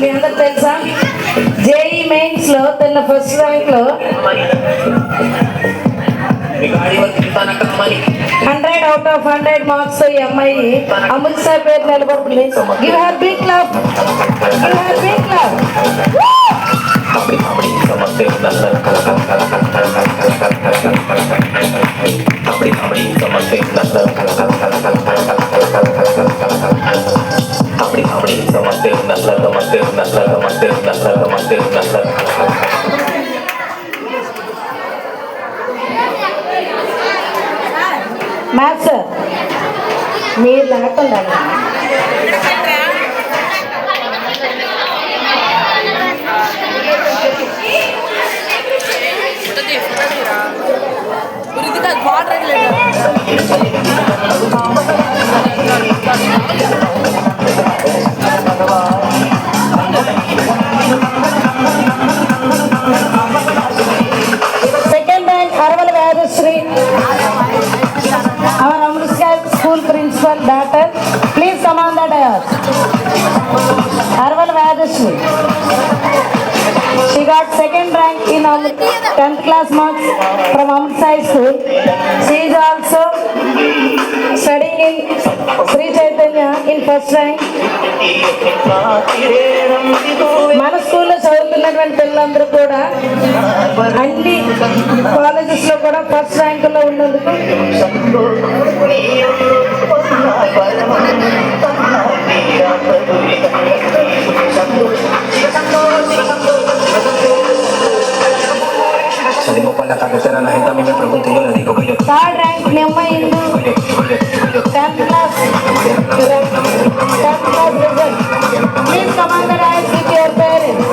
మీ అందరు తెలుసా? JEE mains లో తన ఫస్ట్ ర్యాంక్ లో 100/100 మార్క్స్ ఈ అమ్మాయి అమృత్ సార్ పేరు నిలబడుతుంది. Give her big clap, give her big clap. Maths మీరు లేకుండా సెకండ్ ర్యాంక్ అరవల Vedasri, our Amritsar school principal daughter. Please come on the dais. Arval Vadashri. She got second rank in 10th class marks from Amritsar school. She is also studying in Sri Chaitanya in first rank. మన స్కూల్లో చదువుతున్నటువంటి పిల్లలందరూ కూడా అన్ని colleges లో కూడా first ర్యాంకులో ఉన్నందుకు third rank మీ అమ్మాయి 10th class result. Please come on the dais with your parents.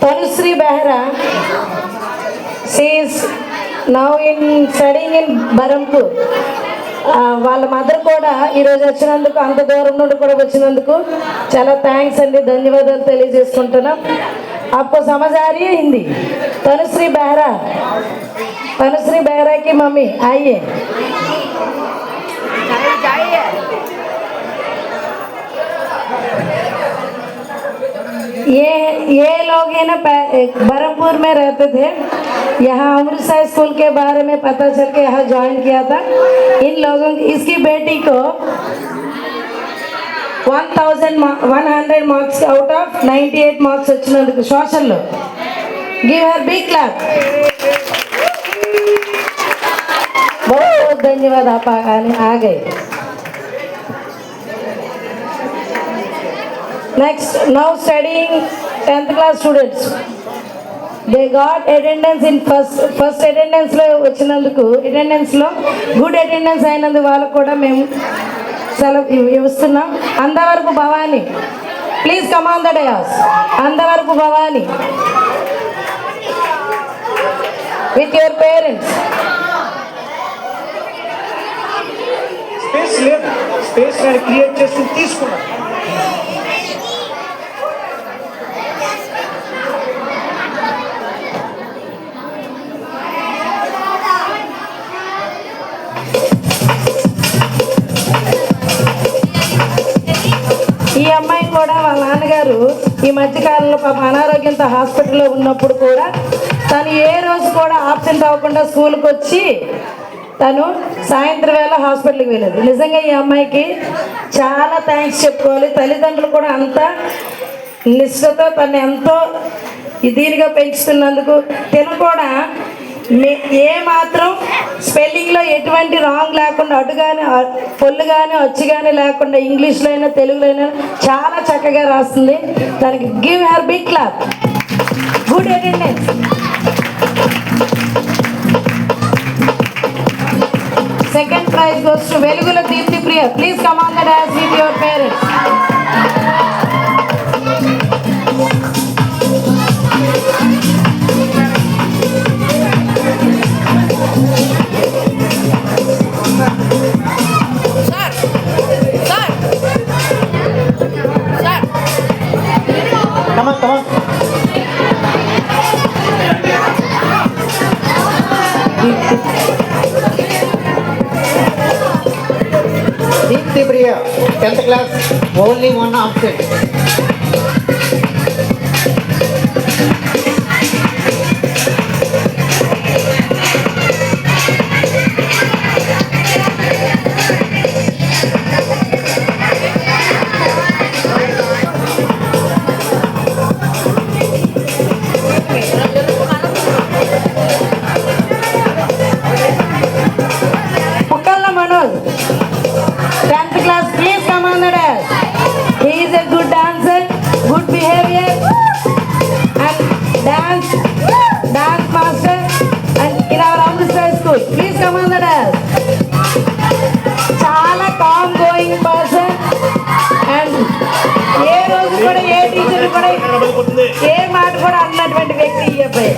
Tanushree Behra, she is now studying in Berhampur. వాళ్ళ మదర్ కూడా ఈరోజు వచ్చినందుకు, అంత దూరం నుండి కూడా వచ్చినందుకు చాలా థ్యాంక్స్ అండి, ధన్యవాదాలు తెలియజేసుకుంటున్నాం. आपको समझ आ रही है हिंदी? तनुश्री बेहरा, तनुश्री बेहरा की मम्मी आइए. ये लोग है ना बरहमपुर में रहते थे. यहाँ अमृतसर स्कूल के बारे में पता चल के यहाँ ज्वाइन किया था. इन लोगों की, इसकी बेटी को 1100 మార్క్స్ అవుట్ ఆఫ్ 98 మార్క్స్ వచ్చినందుకు సోషల్లో గివ్ హర్ బిగ్ క్లాప్. बहुत धन्यवाद आप आ गए. Next, now studying 10th class students. They got attendance in first attendance లో వచ్చినందుకు, attendance లో గుడ్ అటెండెన్స్ అయినందుకు వాళ్ళకు కూడా మేము సెలవు ఇస్తున్నాం. Andavarapu Bhavani, please come on the dais. Andavarapu Bhavani with your parents. Space లేదు, స్పేస్ క్రియేట్ చేసి తీసుకున్నాం. ఈ అమ్మాయి కూడా వాళ్ళ నాన్నగారు ఈ మధ్యకాలంలో పాప అనారోగ్యంతో హాస్పిటల్లో ఉన్నప్పుడు కూడా తను ఏ రోజు కూడా ఆబ్సెంట్ అవ్వకుండా స్కూల్కి వచ్చి తను సాయంత్రం వేళ హాస్పిటల్కి వెళ్ళేది. నిజంగా ఈ అమ్మాయికి చాలా థ్యాంక్స్ చెప్పుకోవాలి. తల్లిదండ్రులు కూడా అంత నిష్ఠతో తను ఎంతో దీనిగా పెంచుతున్నందుకు. తను కూడా ఏ మాత్రం స్పెల్లింగ్లో ఎటువంటి రాంగ్ లేకుండా, అటు కానీ పొల్లు కానీ వచ్చి కానీ లేకుండా ఇంగ్లీష్లో అయినా తెలుగులో అయినా చాలా చక్కగా రాస్తుంది. దానికి give her big clap. Good attendance. Second prize goes to Velugula Deepthi Priya. Please come on the dais with your parents. Deepthi Priya 10th class, only one absent. Pukkalla Manoj, 10th class, please come on the desk. He is a good dancer, good behavior, and dance master, and in our Amritsar school. Please come on the desk. చాలా calm going person, and ఏ రోజు కూడా ఏ teacher కూడా ఏ మాట కూడా అన్నటువంటి వ్యక్తి ఈ అబ్బాయి.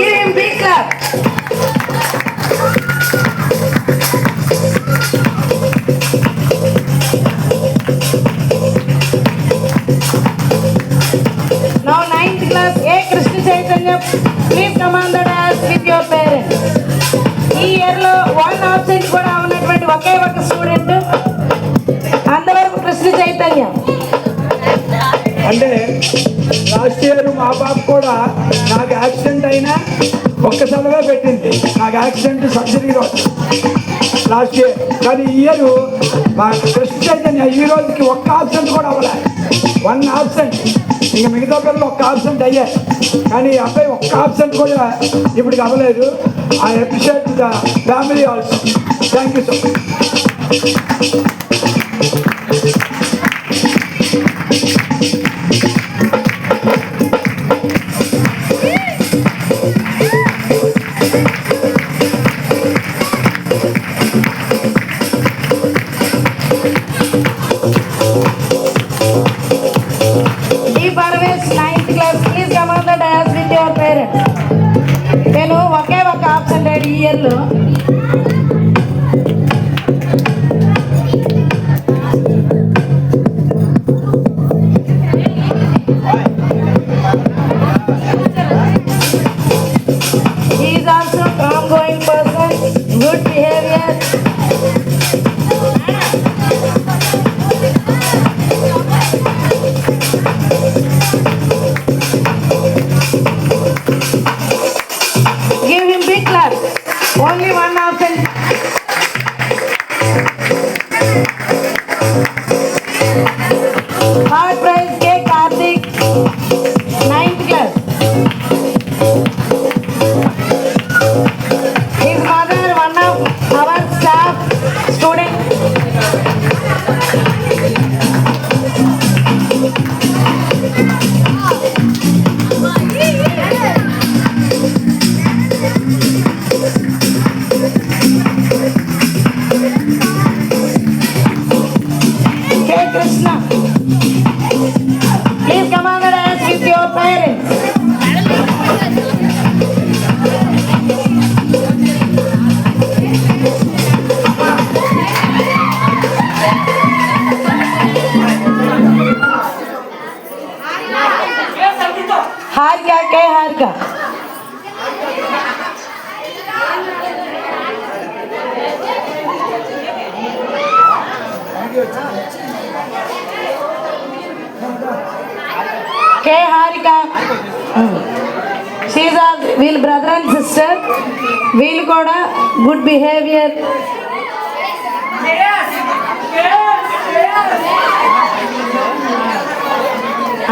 Give him big clap. Now 9th class, A. Krishna Chaitanya, please come on the dais with your parents. ఈ ఇయర్ లో 1 absent కూడా ఉన్నటువంటి ఒకే ఒక స్టూడెంట్ అంతవరకు కృష్ణ చైతన్య. అంటే లాస్ట్ ఇయర్ మా పాప కూడా నాకు యాక్సిడెంట్ అయినా ఒక్క సెలవే పెట్టింది. నాకు యాక్సిడెంట్ సర్జరీలో లాస్ట్ ఇయర్. కానీ ఈ ఇయర్ మా కృష్ణ చైతన్య ఈ రోజుకి ఒక్క ఆబ్సెంట్ కూడా అవ్వలే. 1 absent. ఇక మిగతా పిల్లలు ఒక్క ఆబ్సెంట్ అయ్యాయి. కానీ ఈ అబ్బాయి ఒక్క ఆబ్సెంట్ కూడా ఇప్పటికి అవ్వలేదు. I appreciate the family also. Thank you so much. D. Parvesh, 9th class, please come on the dais with your parents. నేను ఒకే ఒక ఆబ్సెంట్ అయ్యాడు ఈ ఇయర్లో. He is also calm going person, good behavior. Give him big clap. Only 1 absent. Third prize, K. Karthik, 9th class. His mother, one of our staff student. K. Krishna, please come on the dais with your parents. Harika, K. Harika. K. Harika. She is వీళ్ళ brother and sister. వీళ్ళు కూడా good behaviour.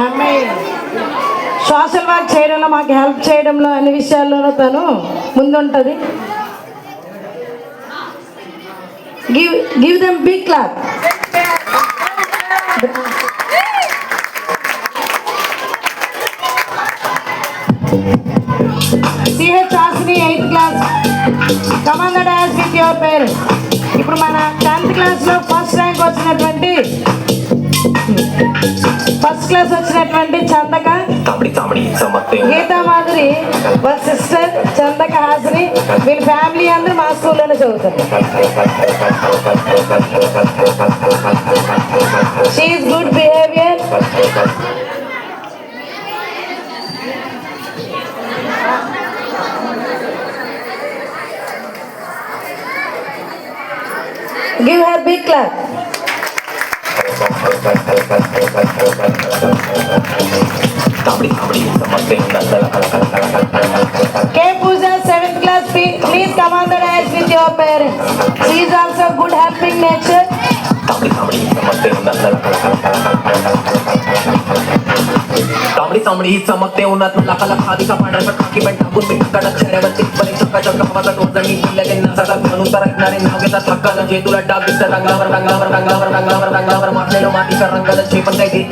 అమ్మాయి social work చేయడంలో మాకు help చేయడంలో అన్ని విషయాల్లోనూ తను ముందుంటుంది. Give them big clap. CH Asni 8th class, come on the dais with your parents. ఇప్పుడు మన 10th క్లాస్లో ఫస్ట్ ర్యాంక్ వచ్చినటువంటి చందక, గీతా మాధురి వాళ్ళ సిస్టర్ చందక హాసిని, వీళ్ళ ఫ్యామిలీ అందరూ మా స్కూల్లోనే చదువుతారు. She is good behaviour. Give her big clap. K Pooja, 7th class, please come on the dais with your parents. She is also good helping nature. तांबडी तांबडी ही चमकते उन्हात लाखा लाखा आधीचा पांढरा खाकी पण टाकून मी कडक चेहऱ्यावरती परी चक्का चक्का हवाचा टोचा मी पिल्ल्याचे नसाला म्हणून तर ऐकणारे नाव घेतात हक्काला जे तुला डाग दिसतं रंगावर रंगावर रंगावर रंगावर रंगावर मारलेलं मातीच्या रंगाला जे पण काही